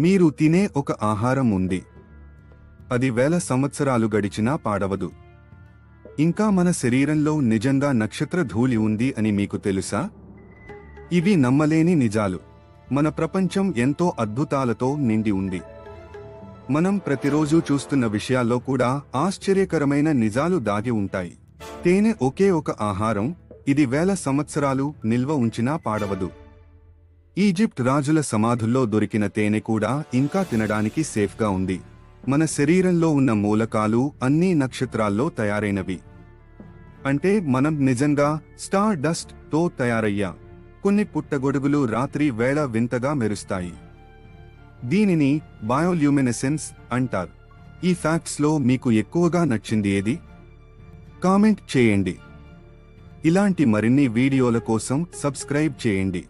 మీరు తినే ఒక ఆహారం ఉంది. 10,000 సంవత్సరాలు గడిచినా పాడవదు. ఇంకా మన శరీరంలో నిజంగా నక్షత్ర ధూళి ఉంది అని మీకు తెలుసా? ఇవి నమ్మలేని నిజాలు. మన ప్రపంచం ఎంతో అద్భుతాలతో నిండి ఉంది. మనం ప్రతిరోజు చూస్తున్న విషయాల్లో కూడా ఆశ్చర్యకరమైన నిజాలు దాగి ఉంటాయి. తేనె ఒకే ఒక ఆహారం, ఇది 1000 సంవత్సరాలు నిల్వ ఉంచినా పాడవదు. ఈజిప్ట్ రాజుల సమాధుల్లో దొరికిన తేనె కూడా ఇంకా తినడానికి సేఫ్గా ఉంది. మన శరీరంలో ఉన్న మూలకాలు అన్నీ నక్షత్రాల్లో తయారైనవి. అంటే మనం నిజంగా స్టార్ డస్ట్ తో తయారయ్యా. కొన్ని పుట్టగొడుగులు రాత్రి వేళ వింతగా మెరుస్తాయి. దీనిని బయోల్యూమినెసెన్స్ అంటారు. ఈ ఫ్యాక్ట్స్లో మీకు ఎక్కువగా నచ్చింది ఏది? కామెంట్ చేయండి. ఇలాంటి మరిన్ని వీడియోల కోసం సబ్స్క్రైబ్ చేయండి.